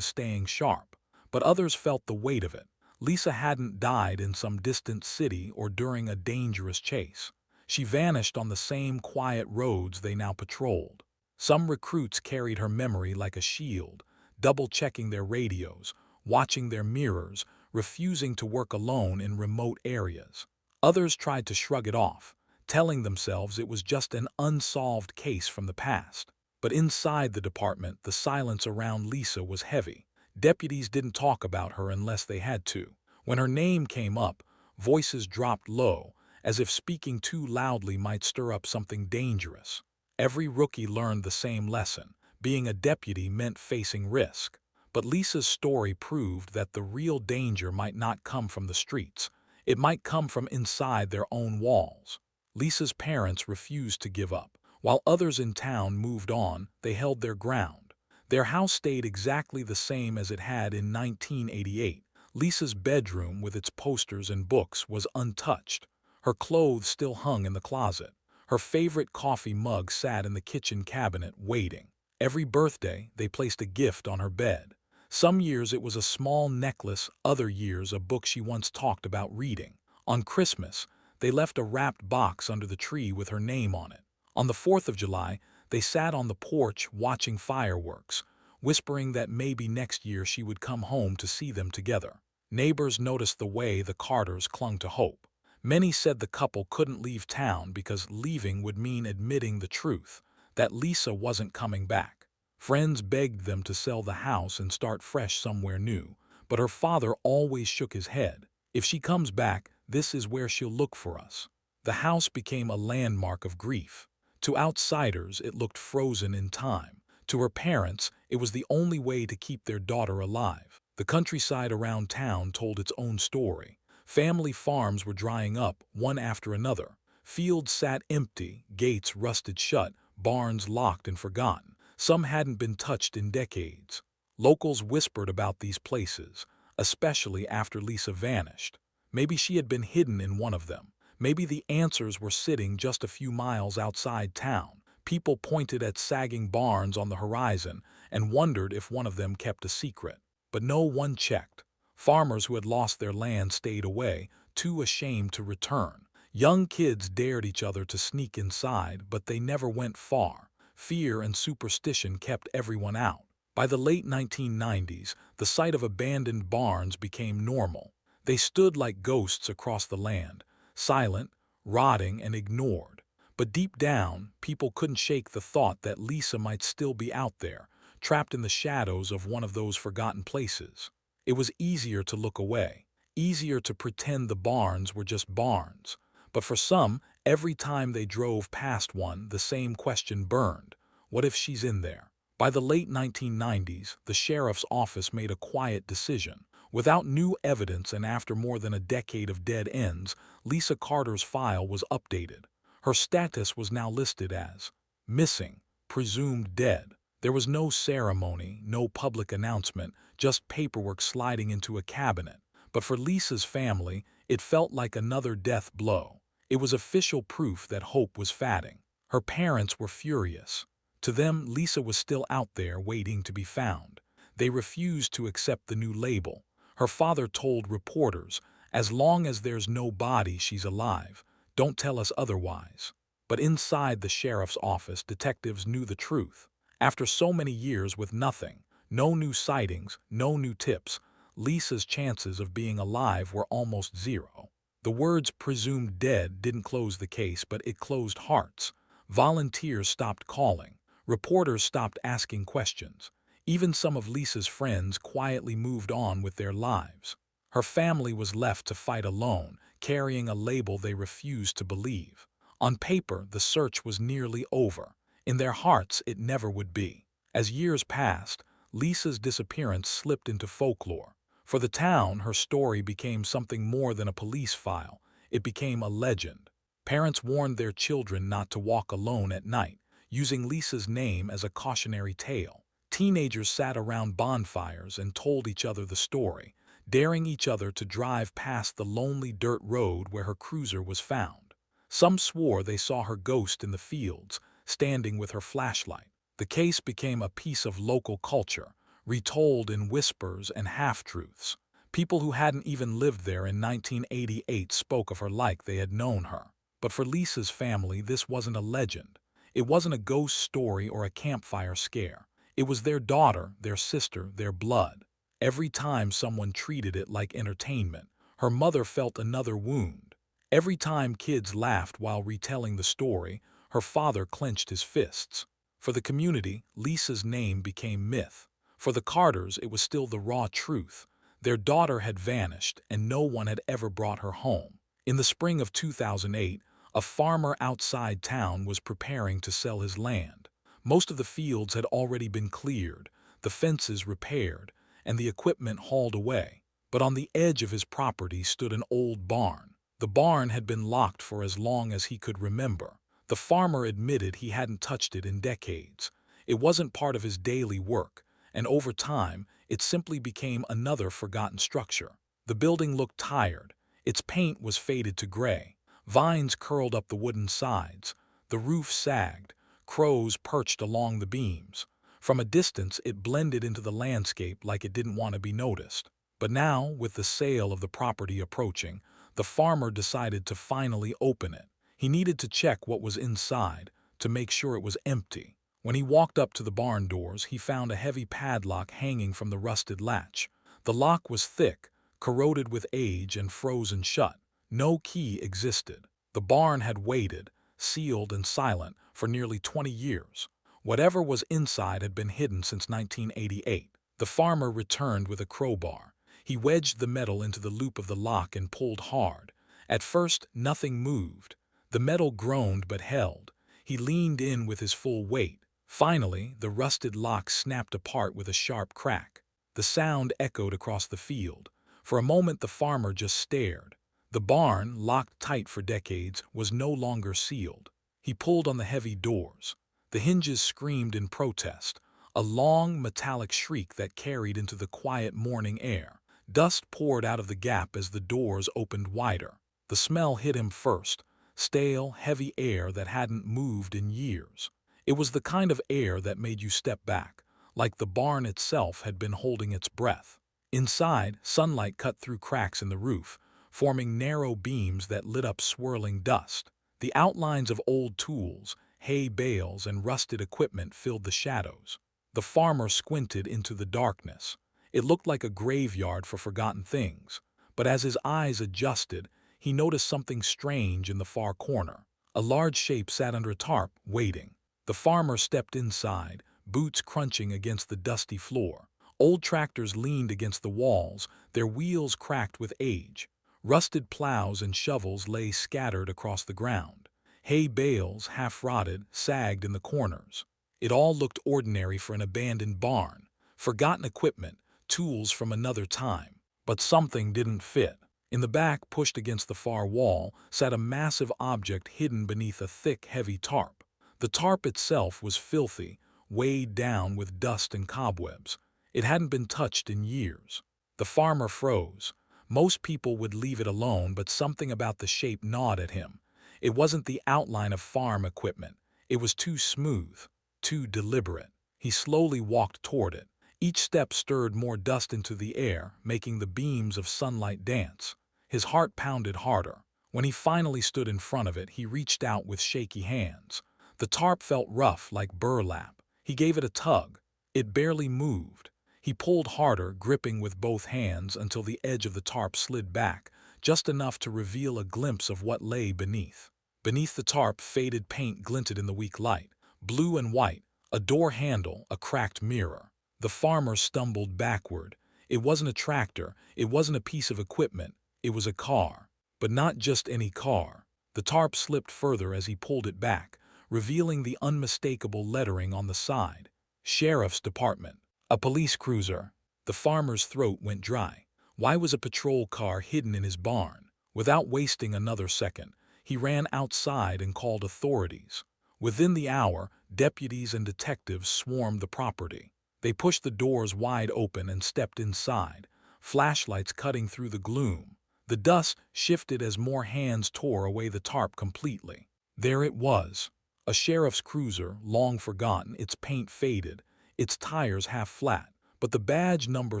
staying sharp. But others felt the weight of it. Lisa hadn't died in some distant city or during a dangerous chase. She vanished on the same quiet roads they now patrolled. Some recruits carried her memory like a shield, double-checking their radios, watching their mirrors, refusing to work alone in remote areas. Others tried to shrug it off, telling themselves it was just an unsolved case from the past. But inside the department, the silence around Lisa was heavy. Deputies didn't talk about her unless they had to. When her name came up, voices dropped low, as if speaking too loudly might stir up something dangerous. Every rookie learned the same lesson. Being a deputy meant facing risk. But Lisa's story proved that the real danger might not come from the streets. It might come from inside their own walls. Lisa's parents refused to give up. While others in town moved on, they held their ground. Their house stayed exactly the same as it had in 1988. Lisa's bedroom, with its posters and books, was untouched. Her clothes still hung in the closet. Her favorite coffee mug sat in the kitchen cabinet, waiting. Every birthday, they placed a gift on her bed. Some years it was a small necklace, other years a book she once talked about reading. On Christmas, they left a wrapped box under the tree with her name on it. On the 4th of July, they sat on the porch watching fireworks, whispering that maybe next year she would come home to see them together. Neighbors noticed the way the Carters clung to hope. Many said the couple couldn't leave town because leaving would mean admitting the truth, that Lisa wasn't coming back. Friends begged them to sell the house and start fresh somewhere new, but her father always shook his head. If she comes back, this is where she'll look for us. The house became a landmark of grief. To outsiders, it looked frozen in time. To her parents, it was the only way to keep their daughter alive. The countryside around town told its own story. Family farms were drying up, one after another. Fields sat empty, gates rusted shut, barns locked and forgotten. Some hadn't been touched in decades. Locals whispered about these places, especially after Lisa vanished. Maybe she had been hidden in one of them. Maybe the answers were sitting just a few miles outside town. People pointed at sagging barns on the horizon and wondered if one of them kept a secret. But no one checked. Farmers who had lost their land stayed away, too ashamed to return. Young kids dared each other to sneak inside, but they never went far. Fear and superstition kept everyone out. By the late 1990s, the sight of abandoned barns became normal. They stood like ghosts across the land, silent, rotting, and ignored. But deep down, people couldn't shake the thought that Lisa might still be out there, trapped in the shadows of one of those forgotten places. It was easier to look away, easier to pretend the barns were just barns. But for some, every time they drove past one, the same question burned. What if she's in there? By the late 1990s, the sheriff's office made a quiet decision. Without new evidence and after more than a decade of dead ends, Lisa Carter's file was updated. Her status was now listed as missing, presumed dead. There was no ceremony, no public announcement, just paperwork sliding into a cabinet. But for Lisa's family, it felt like another death blow. It was official proof that hope was fading. Her parents were furious. To them, Lisa was still out there waiting to be found. They refused to accept the new label. Her father told reporters, "As long as there's no body, she's alive. Don't tell us otherwise." But inside the sheriff's office, detectives knew the truth. After so many years with nothing, no new sightings, no new tips, Lisa's chances of being alive were almost zero. The words "presumed dead" didn't close the case, but it closed hearts. Volunteers stopped calling. Reporters stopped asking questions. Even some of Lisa's friends quietly moved on with their lives. Her family was left to fight alone, carrying a label they refused to believe. On paper, the search was nearly over. In their hearts, it never would be. As years passed, Lisa's disappearance slipped into folklore. For the town, her story became something more than a police file. It became a legend. Parents warned their children not to walk alone at night. using Lisa's name as a cautionary tale. Teenagers sat around bonfires and told each other the story, daring each other to drive past the lonely dirt road where her cruiser was found. Some swore they saw her ghost in the fields, standing with her flashlight. The case became a piece of local culture, retold in whispers and half-truths. People who hadn't even lived there in 1988 spoke of her like they had known her. But for Lisa's family, this wasn't a legend. It wasn't a ghost story or a campfire scare. It was their daughter, their sister, their blood. Every time someone treated it like entertainment, her mother felt another wound. Every time kids laughed while retelling the story, her father clenched his fists. For the community, Lisa's name became myth. For the Carters, it was still the raw truth. Their daughter had vanished, and no one had ever brought her home. In the spring of 2008, a farmer outside town was preparing to sell his land. Most of the fields had already been cleared, the fences repaired, and the equipment hauled away. But on the edge of his property stood an old barn. The barn had been locked for as long as he could remember. The farmer admitted he hadn't touched it in decades. It wasn't part of his daily work, and over time, it simply became another forgotten structure. The building looked tired. Its paint was faded to gray. Vines curled up the wooden sides. The roof sagged. Crows perched along the beams. From a distance, it blended into the landscape like it didn't want to be noticed. But now, with the sale of the property approaching, the farmer decided to finally open it. He needed to check what was inside, to make sure it was empty. When he walked up to the barn doors, he found a heavy padlock hanging from the rusted latch. The lock was thick, corroded with age and frozen shut. No key existed. The barn had waited, sealed and silent, for nearly 20 years. Whatever was inside had been hidden since 1988. The farmer returned with a crowbar. He wedged the metal into the loop of the lock and pulled hard. At first, nothing moved. The metal groaned but held. He leaned in with his full weight. Finally, the rusted lock snapped apart with a sharp crack. The sound echoed across the field. For a moment, the farmer just stared. The barn, locked tight for decades, was no longer sealed. He pulled on the heavy doors. The hinges screamed in protest, a long, metallic shriek that carried into the quiet morning air. Dust poured out of the gap as the doors opened wider. The smell hit him first, stale, heavy air that hadn't moved in years. It was the kind of air that made you step back, like the barn itself had been holding its breath. Inside, sunlight cut through cracks in the roof, forming narrow beams that lit up swirling dust. The outlines of old tools, hay bales, and rusted equipment filled the shadows. The farmer squinted into the darkness. It looked like a graveyard for forgotten things. But as his eyes adjusted, he noticed something strange in the far corner. A large shape sat under a tarp, waiting. The farmer stepped inside, boots crunching against the dusty floor. Old tractors leaned against the walls, their wheels cracked with age. Rusted plows and shovels lay scattered across the ground. Hay bales, half-rotted, sagged in the corners. It all looked ordinary for an abandoned barn. Forgotten equipment, tools from another time. But something didn't fit. In the back, pushed against the far wall, sat a massive object hidden beneath a thick, heavy tarp. The tarp itself was filthy, weighed down with dust and cobwebs. It hadn't been touched in years. The farmer froze. Most people would leave it alone, but something about the shape gnawed at him. It wasn't the outline of farm equipment. It was too smooth, too deliberate. He slowly walked toward it. Each step stirred more dust into the air, making the beams of sunlight dance. His heart pounded harder. When he finally stood in front of it, he reached out with shaky hands. The tarp felt rough, like burlap. He gave it a tug. It barely moved. He pulled harder, gripping with both hands until the edge of the tarp slid back, just enough to reveal a glimpse of what lay beneath. Beneath the tarp, faded paint glinted in the weak light. Blue and white, a door handle, a cracked mirror. The farmer stumbled backward. It wasn't a tractor, it wasn't a piece of equipment, it was a car. But not just any car. The tarp slipped further as he pulled it back, revealing the unmistakable lettering on the side. Sheriff's Department. A police cruiser. The farmer's throat went dry. Why was a patrol car hidden in his barn? Without wasting another second, he ran outside and called authorities. Within the hour, deputies and detectives swarmed the property. They pushed the doors wide open and stepped inside, flashlights cutting through the gloom. The dust shifted as more hands tore away the tarp completely. There it was, a sheriff's cruiser, long forgotten, its paint faded, its tires half flat, but the badge number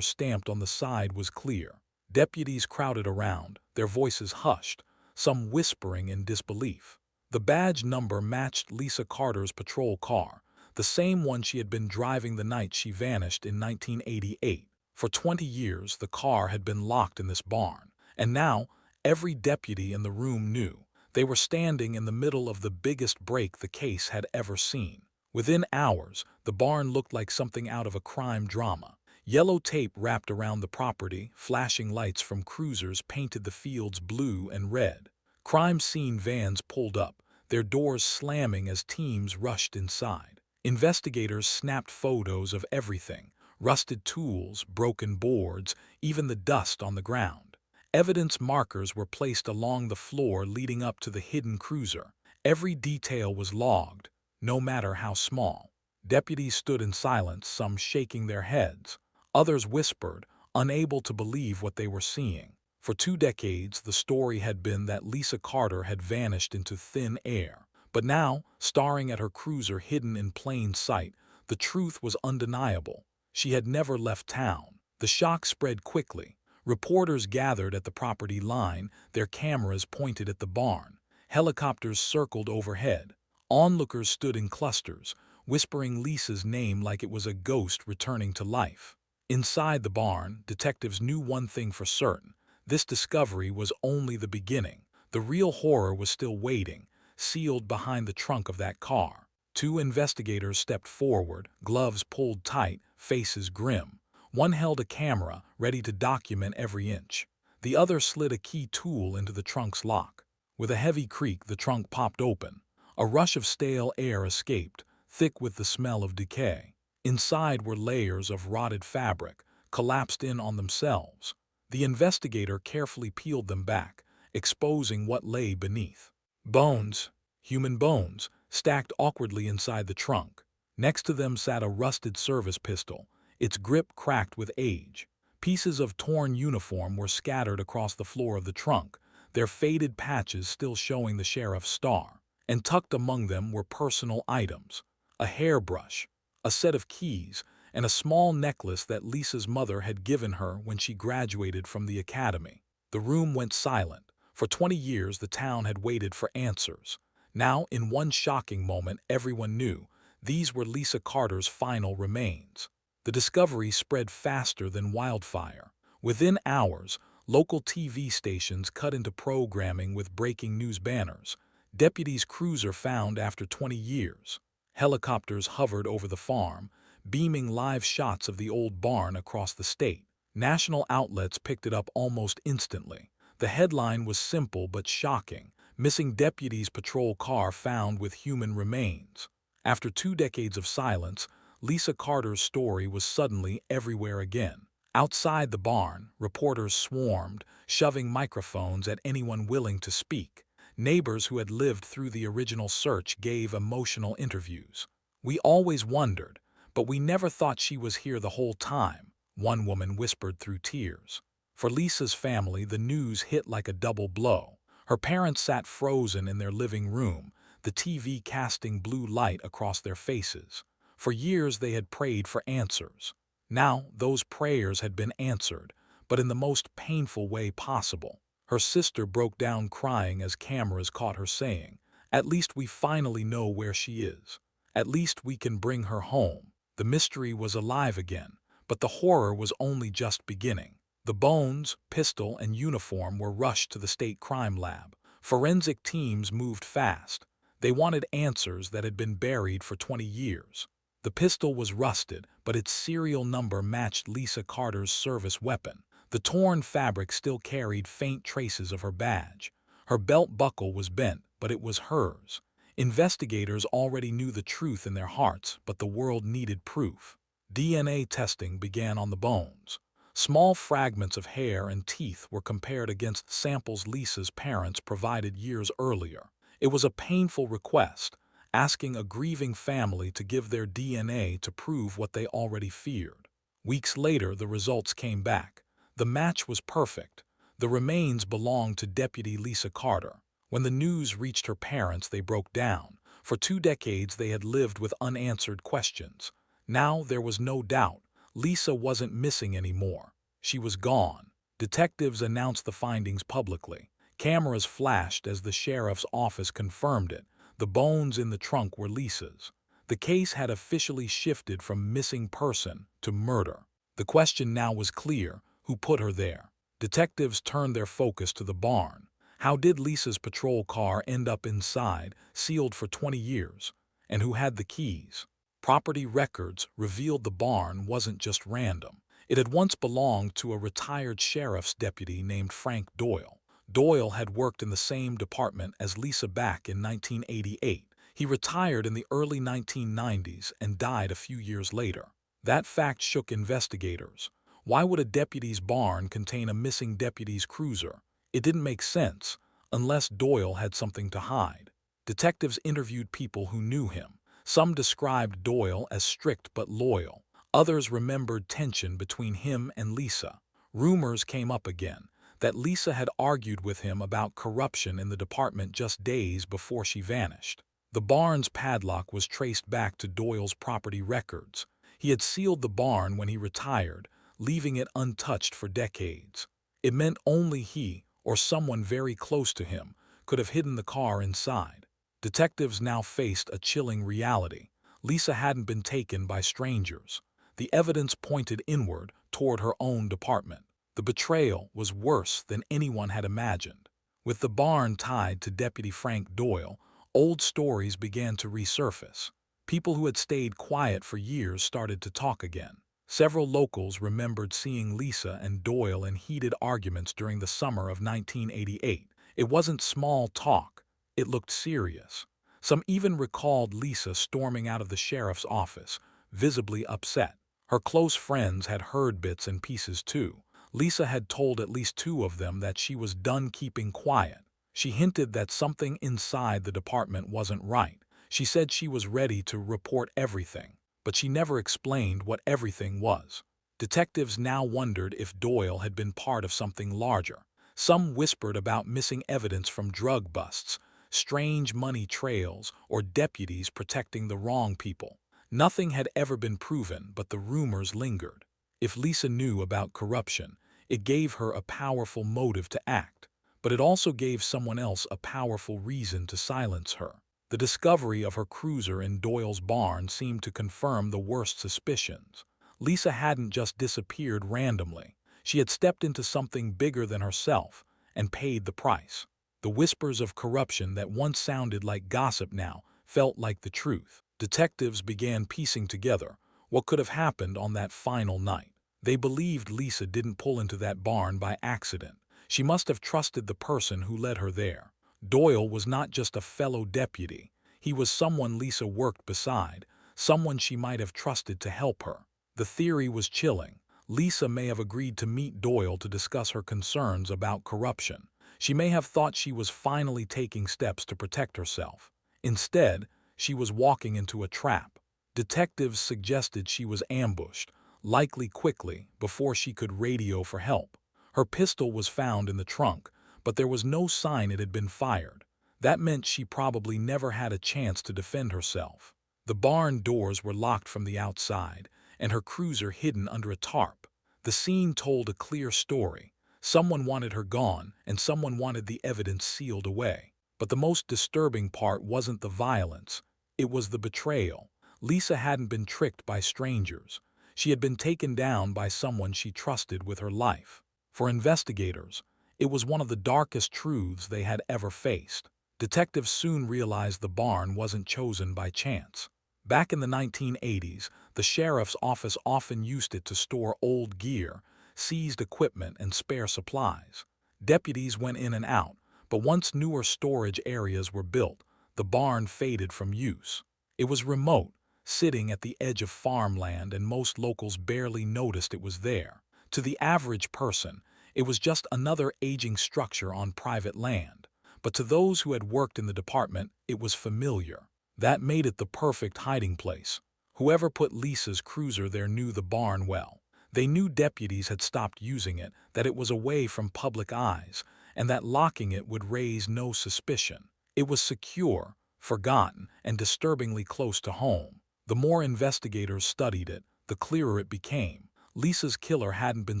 stamped on the side was clear. Deputies crowded around, their voices hushed, some whispering in disbelief. The badge number matched Lisa Carter's patrol car, the same one she had been driving the night she vanished in 1988. For 20 years, the car had been locked in this barn, and now every deputy in the room knew. They were standing in the middle of the biggest break the case had ever seen. Within hours, the barn looked like something out of a crime drama. Yellow tape wrapped around the property, flashing lights from cruisers painted the fields blue and red. Crime scene vans pulled up, their doors slamming as teams rushed inside. Investigators snapped photos of everything: rusted tools, broken boards, even the dust on the ground. Evidence markers were placed along the floor leading up to the hidden cruiser. Every detail was logged, no matter how small. Deputies stood in silence, some shaking their heads. Others whispered, unable to believe what they were seeing. For 2 decades, the story had been that Lisa Carter had vanished into thin air. But now, staring at her cruiser hidden in plain sight, the truth was undeniable. She had never left town. The shock spread quickly. Reporters gathered at the property line, their cameras pointed at the barn. Helicopters circled overhead. Onlookers stood in clusters, whispering Lisa's name like it was a ghost returning to life. Inside the barn, detectives knew one thing for certain: this discovery was only the beginning. The real horror was still waiting, sealed behind the trunk of that car. 2 investigators stepped forward, gloves pulled tight, faces grim. One held a camera, ready to document every inch. The other slid a key tool into the trunk's lock. With a heavy creak, the trunk popped open. A rush of stale air escaped, thick with the smell of decay. Inside were layers of rotted fabric, collapsed in on themselves. The investigator carefully peeled them back, exposing what lay beneath. Bones, human bones, stacked awkwardly inside the trunk. Next to them sat a rusted service pistol, its grip cracked with age. Pieces of torn uniform were scattered across the floor of the trunk, their faded patches still showing the sheriff's star. And tucked among them were personal items: a hairbrush, a set of keys, and a small necklace that Lisa's mother had given her when she graduated from the academy. The room went silent. For 20 years, the town had waited for answers. Now, in one shocking moment, everyone knew these were Lisa Carter's final remains. The discovery spread faster than wildfire. Within hours, local TV stations cut into programming with breaking news banners. Deputies' cruiser found after 20 years. Helicopters hovered over the farm, beaming live shots of the old barn across the state. National outlets picked it up almost instantly. The headline was simple but shocking: "Missing Deputy's Patrol Car Found with Human Remains." After 2 decades of silence, Lisa Carter's story was suddenly everywhere again. Outside the barn, reporters swarmed, shoving microphones at anyone willing to speak. Neighbors who had lived through the original search gave emotional interviews. "We always wondered, but we never thought she was here the whole time," one woman whispered through tears. For Lisa's family, the news hit like a double blow. Her parents sat frozen in their living room, the TV casting blue light across their faces. For years they had prayed for answers. Now those prayers had been answered, but in the most painful way possible. Her sister broke down crying as cameras caught her saying, "At least we finally know where she is. At least we can bring her home." The mystery was alive again, but the horror was only just beginning. The bones, pistol, and uniform were rushed to the state crime lab. Forensic teams moved fast. They wanted answers that had been buried for 20 years. The pistol was rusted, but its serial number matched Lisa Carter's service weapon. The torn fabric still carried faint traces of her badge. Her belt buckle was bent, but it was hers. Investigators already knew the truth in their hearts, but the world needed proof. DNA testing began on the bones. Small fragments of hair and teeth were compared against samples Lisa's parents provided years earlier. It was a painful request, asking a grieving family to give their DNA to prove what they already feared. Weeks later, the results came back. The match was perfect. The remains belonged to Deputy Lisa Carter. When the news reached her parents, they broke down. For 2 decades, they had lived with unanswered questions. Now there was no doubt. Lisa wasn't missing anymore. She was gone. Detectives announced the findings publicly. Cameras flashed as the sheriff's office confirmed it. The bones in the trunk were Lisa's. The case had officially shifted from missing person to murder. The question now was clear: who put her there? Detectives turned their focus to the barn. How did Lisa's patrol car end up inside, sealed for 20 years? And who had the keys? Property records revealed the barn wasn't just random. It had once belonged to a retired sheriff's deputy named Frank Doyle. Doyle had worked in the same department as Lisa back in 1988. He retired in the early 1990s and died a few years later. That fact shook investigators. Why would a deputy's barn contain a missing deputy's cruiser? It didn't make sense, unless Doyle had something to hide. Detectives interviewed people who knew him. Some described Doyle as strict but loyal. Others remembered tension between him and Lisa. Rumors came up again that Lisa had argued with him about corruption in the department just days before she vanished. The barn's padlock was traced back to Doyle's property records. He had sealed the barn when he retired, leaving it untouched for decades. It meant only he, or someone very close to him, could have hidden the car inside. Detectives now faced a chilling reality. Lisa hadn't been taken by strangers. The evidence pointed inward, toward her own department. The betrayal was worse than anyone had imagined. With the barn tied to Deputy Frank Doyle, old stories began to resurface. People who had stayed quiet for years started to talk again. Several locals remembered seeing Lisa and Doyle in heated arguments during the summer of 1988. It wasn't small talk. It looked serious. Some even recalled Lisa storming out of the sheriff's office, visibly upset. Her close friends had heard bits and pieces too. Lisa had told at least 2 of them that she was done keeping quiet. She hinted that something inside the department wasn't right. She said she was ready to report everything, but she never explained what everything was. Detectives now wondered if Doyle had been part of something larger. Some whispered about missing evidence from drug busts, strange money trails, or deputies protecting the wrong people. Nothing had ever been proven, but the rumors lingered. If Lisa knew about corruption, it gave her a powerful motive to act, but it also gave someone else a powerful reason to silence her. The discovery of her cruiser in Doyle's barn seemed to confirm the worst suspicions. Lisa hadn't just disappeared randomly. She had stepped into something bigger than herself and paid the price. The whispers of corruption that once sounded like gossip now felt like the truth. Detectives began piecing together what could have happened on that final night. They believed Lisa didn't pull into that barn by accident. She must have trusted the person who led her there. Doyle was not just a fellow deputy. He was someone Lisa worked beside, someone she might have trusted to help her. The theory was chilling. Lisa may have agreed to meet Doyle to discuss her concerns about corruption. She may have thought she was finally taking steps to protect herself. Instead, she was walking into a trap. Detectives suggested she was ambushed, likely quickly, before she could radio for help. Her pistol was found in the trunk, but there was no sign it had been fired. That meant she probably never had a chance to defend herself. The barn doors were locked from the outside, and her cruiser hidden under a tarp. The scene told a clear story. Someone wanted her gone, and someone wanted the evidence sealed away. But the most disturbing part wasn't the violence. It was the betrayal. Lisa hadn't been tricked by strangers. She had been taken down by someone she trusted with her life. For investigators, it was one of the darkest truths they had ever faced. Detectives soon realized the barn wasn't chosen by chance. Back in the 1980s, the sheriff's office often used it to store old gear, seized equipment, and spare supplies. Deputies went in and out, but once newer storage areas were built, the barn faded from use. It was remote, sitting at the edge of farmland, and most locals barely noticed it was there. To the average person, it was just another aging structure on private land. But to those who had worked in the department, it was familiar. That made it the perfect hiding place. Whoever put Lisa's cruiser there knew the barn well. They knew deputies had stopped using it, that it was away from public eyes, and that locking it would raise no suspicion. It was secure, forgotten, and disturbingly close to home. The more investigators studied it, the clearer it became. Lisa's killer hadn't been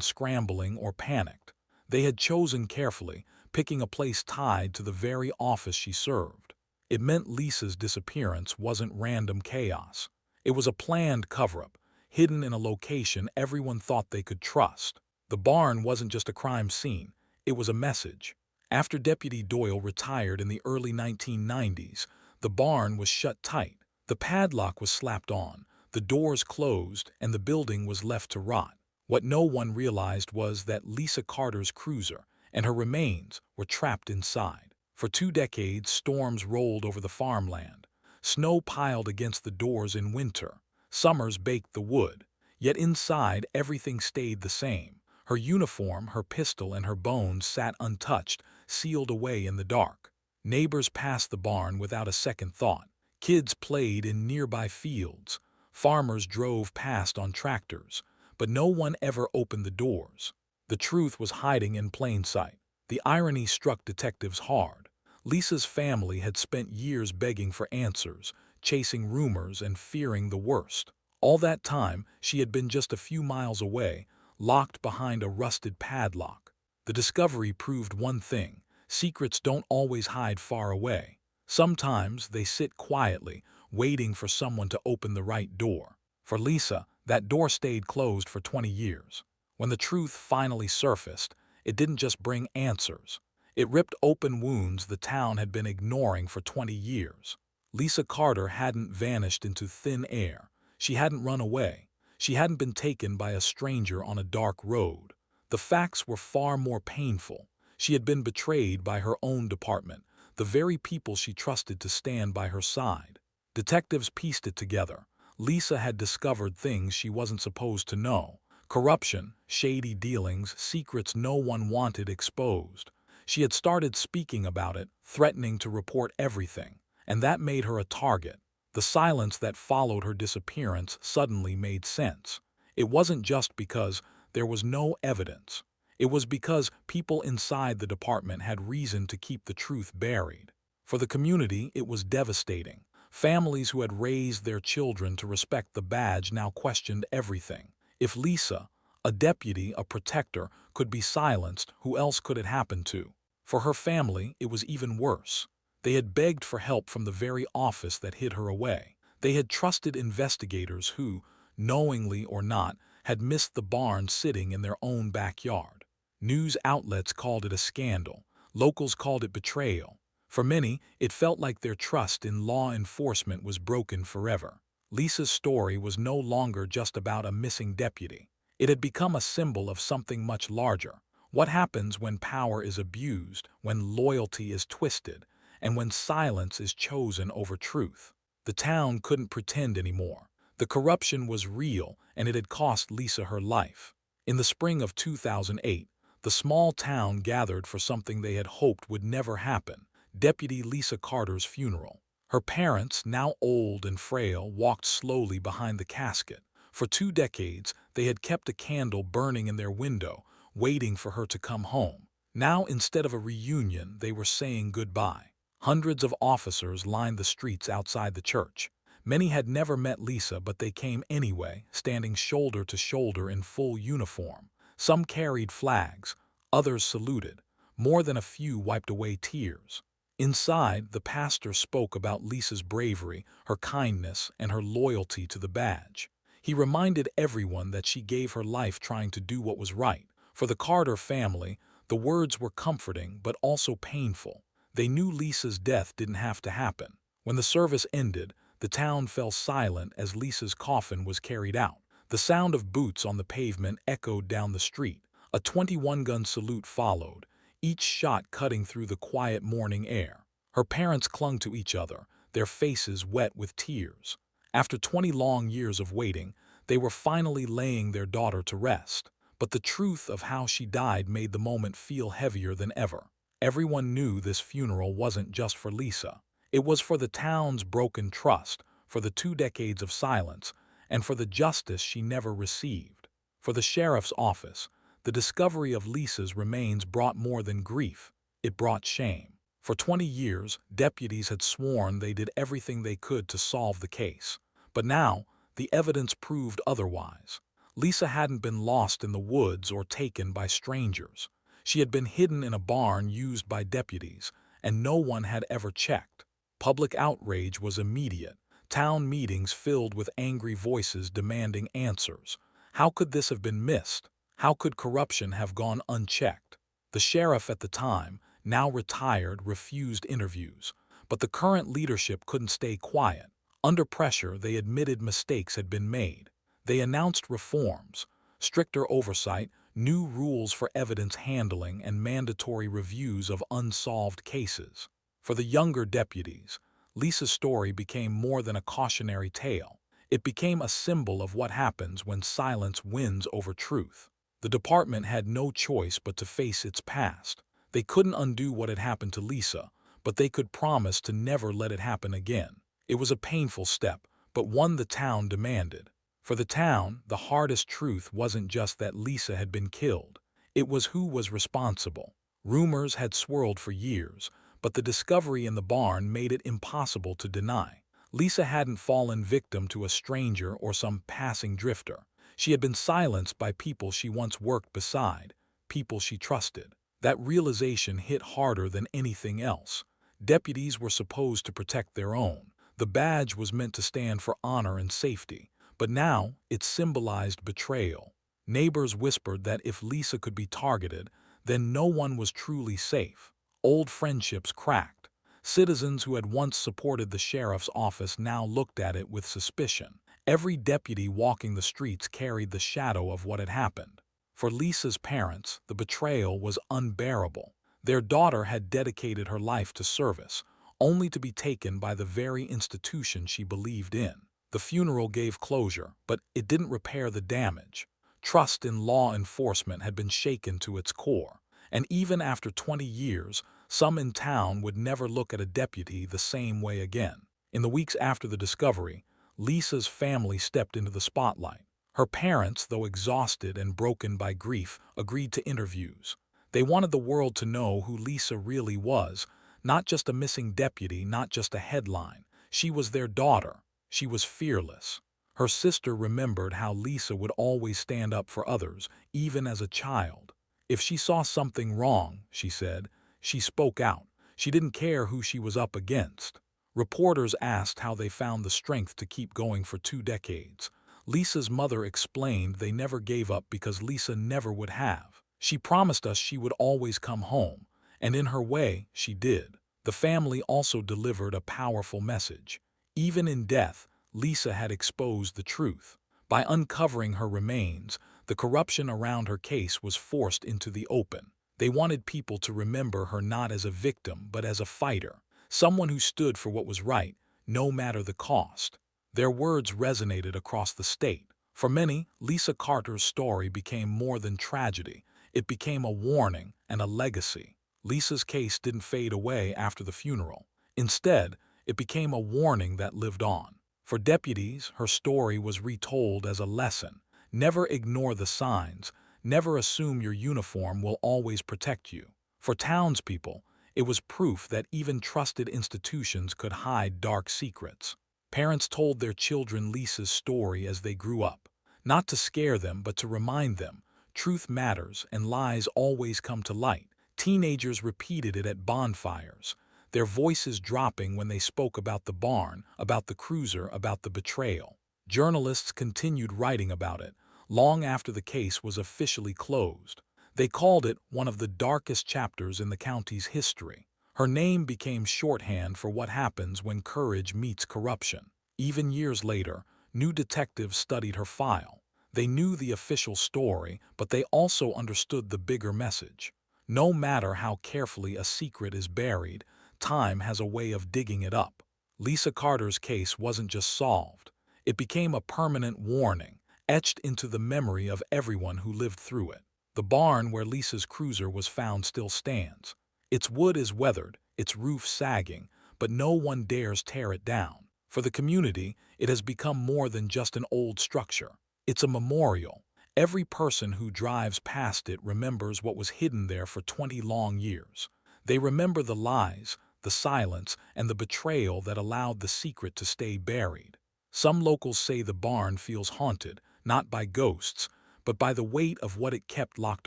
scrambling or panicked. They had chosen carefully, picking a place tied to the very office she served. It meant Lisa's disappearance wasn't random chaos. It was a planned cover-up, hidden in a location everyone thought they could trust. The barn wasn't just a crime scene, it was a message. After Deputy Doyle retired in the early 1990s, the barn was shut tight. The padlock was slapped on, the doors closed, and the building was left to rot. What no one realized was that Lisa Carter's cruiser and her remains were trapped inside. For 2 decades, storms rolled over the farmland. Snow piled against the doors in winter. Summers baked the wood. Yet inside, everything stayed the same. Her uniform, her pistol, and her bones sat untouched, sealed away in the dark. Neighbors passed the barn without a second thought. Kids played in nearby fields. Farmers drove past on tractors. But no one ever opened the doors. The truth was hiding in plain sight. The irony struck detectives hard. Lisa's family had spent years begging for answers, chasing rumors, and fearing the worst. All that time, she had been just a few miles away, locked behind a rusted padlock. The discovery proved one thing: secrets don't always hide far away. Sometimes they sit quietly, waiting for someone to open the right door. For Lisa, that door stayed closed for 20 years. When the truth finally surfaced, it didn't just bring answers. It ripped open wounds the town had been ignoring for 20 years. Lisa Carter hadn't vanished into thin air. She hadn't run away. She hadn't been taken by a stranger on a dark road. The facts were far more painful. She had been betrayed by her own department, the very people she trusted to stand by her side. Detectives pieced it together. Lisa had discovered things she wasn't supposed to know. Corruption, shady dealings, secrets no one wanted exposed. She had started speaking about it, threatening to report everything, and that made her a target. The silence that followed her disappearance suddenly made sense. It wasn't just because there was no evidence. It was because people inside the department had reason to keep the truth buried. For the community, it was devastating. Families who had raised their children to respect the badge now questioned everything. If Lisa, a deputy, a protector, could be silenced, who else could it happen to? For her family, it was even worse. They had begged for help from the very office that hid her away. They had trusted investigators who, knowingly or not, had missed the barn sitting in their own backyard. News outlets called it a scandal. Locals called it betrayal. For many, it felt like their trust in law enforcement was broken forever. Lisa's story was no longer just about a missing deputy. It had become a symbol of something much larger. What happens when power is abused, when loyalty is twisted, and when silence is chosen over truth? The town couldn't pretend anymore. The corruption was real, and it had cost Lisa her life. In the spring of 2008, the small town gathered for something they had hoped would never happen: Deputy Lisa Carter's funeral. Her parents, now old and frail, walked slowly behind the casket. For 2 decades, they had kept a candle burning in their window, waiting for her to come home. Now, instead of a reunion, they were saying goodbye. Hundreds of officers lined the streets outside the church. Many had never met Lisa, but they came anyway, standing shoulder to shoulder in full uniform. Some carried flags, others saluted. More than a few wiped away tears. Inside, the pastor spoke about Lisa's bravery, her kindness, and her loyalty to the badge. He reminded everyone that she gave her life trying to do what was right. For the Carter family, the words were comforting but also painful. They knew Lisa's death didn't have to happen. When the service ended, the town fell silent as Lisa's coffin was carried out. The sound of boots on the pavement echoed down the street. A 21-gun salute followed, each shot cutting through the quiet morning air. Her parents clung to each other, their faces wet with tears. After 20 long years of waiting, they were finally laying their daughter to rest. But the truth of how she died made the moment feel heavier than ever. Everyone knew this funeral wasn't just for Lisa. It was for the town's broken trust, for the 2 decades of silence, and for the justice she never received. For the sheriff's office, the discovery of Lisa's remains brought more than grief. It brought shame. For 20 years, deputies had sworn they did everything they could to solve the case. But now, the evidence proved otherwise. Lisa hadn't been lost in the woods or taken by strangers. She had been hidden in a barn used by deputies, and no one had ever checked. Public outrage was immediate. Town meetings filled with angry voices demanding answers. How could this have been missed? How could corruption have gone unchecked? The sheriff at the time, now retired, refused interviews. But the current leadership couldn't stay quiet. Under pressure, they admitted mistakes had been made. They announced reforms, stricter oversight, new rules for evidence handling, and mandatory reviews of unsolved cases. For the younger deputies, Lisa's story became more than a cautionary tale. It became a symbol of what happens when silence wins over truth. The department had no choice but to face its past. They couldn't undo what had happened to Lisa, but they could promise to never let it happen again. It was a painful step, but one the town demanded. For the town, the hardest truth wasn't just that Lisa had been killed. It was who was responsible. Rumors had swirled for years, but the discovery in the barn made it impossible to deny. Lisa hadn't fallen victim to a stranger or some passing drifter. She had been silenced by people she once worked beside, people she trusted. That realization hit harder than anything else. Deputies were supposed to protect their own. The badge was meant to stand for honor and safety. But now, it symbolized betrayal. Neighbors whispered that if Lisa could be targeted, then no one was truly safe. Old friendships cracked. Citizens who had once supported the sheriff's office now looked at it with suspicion. Every deputy walking the streets carried the shadow of what had happened. For Lisa's parents, the betrayal was unbearable. Their daughter had dedicated her life to service, only to be taken by the very institution she believed in. The funeral gave closure, but it didn't repair the damage. Trust in law enforcement had been shaken to its core, and even after 20 years, some in town would never look at a deputy the same way again. In the weeks after the discovery, Lisa's family stepped into the spotlight. Her parents, though exhausted and broken by grief, agreed to interviews. They wanted the world to know who Lisa really was, not just a missing deputy, not just a headline. She was their daughter. She was fearless. Her sister remembered how Lisa would always stand up for others, even as a child. If she saw something wrong, she said, she spoke out. She didn't care who she was up against. Reporters asked how they found the strength to keep going for 2 decades. Lisa's mother explained they never gave up because Lisa never would have. She promised us she would always come home, and in her way, she did. The family also delivered a powerful message. Even in death, Lisa had exposed the truth. By uncovering her remains, the corruption around her case was forced into the open. They wanted people to remember her not as a victim, but as a fighter, someone who stood for what was right, no matter the cost. Their words resonated across the state. For many, Lisa Carter's story became more than tragedy. It became a warning and a legacy. Lisa's case didn't fade away after the funeral. Instead, it became a warning that lived on. For deputies, her story was retold as a lesson. Never ignore the signs. Never assume your uniform will always protect you. For townspeople, it was proof that even trusted institutions could hide dark secrets. Parents told their children Lisa's story as they grew up, not to scare them but to remind them, truth matters and lies always come to light. Teenagers repeated it at bonfires, their voices dropping when they spoke about the barn, about the cruiser, about the betrayal. Journalists continued writing about it, long after the case was officially closed. They called it one of the darkest chapters in the county's history. Her name became shorthand for what happens when courage meets corruption. Even years later, new detectives studied her file. They knew the official story, but they also understood the bigger message. No matter how carefully a secret is buried, time has a way of digging it up. Lisa Carter's case wasn't just solved. It became a permanent warning, etched into the memory of everyone who lived through it. The barn where Lisa's cruiser was found still stands. Its wood is weathered, its roof sagging, but no one dares tear it down. For the community, it has become more than just an old structure. It's a memorial. Every person who drives past it remembers what was hidden there for 20 long years. They remember the lies, the silence, and the betrayal that allowed the secret to stay buried. Some locals say the barn feels haunted, not by ghosts, but by the weight of what it kept locked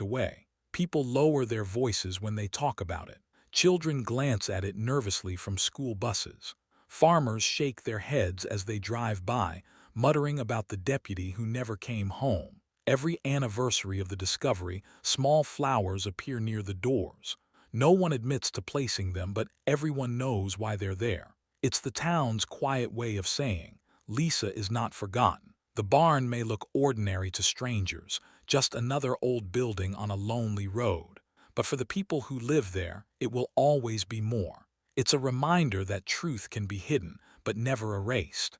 away. People lower their voices when they talk about it. Children glance at it nervously from school buses. Farmers shake their heads as they drive by, muttering about the deputy who never came home. Every anniversary of the discovery, small flowers appear near the doors. No one admits to placing them, but everyone knows why they're there. It's the town's quiet way of saying, Lisa is not forgotten. The barn may look ordinary to strangers, just another old building on a lonely road. But for the people who live there, it will always be more. It's a reminder that truth can be hidden, but never erased.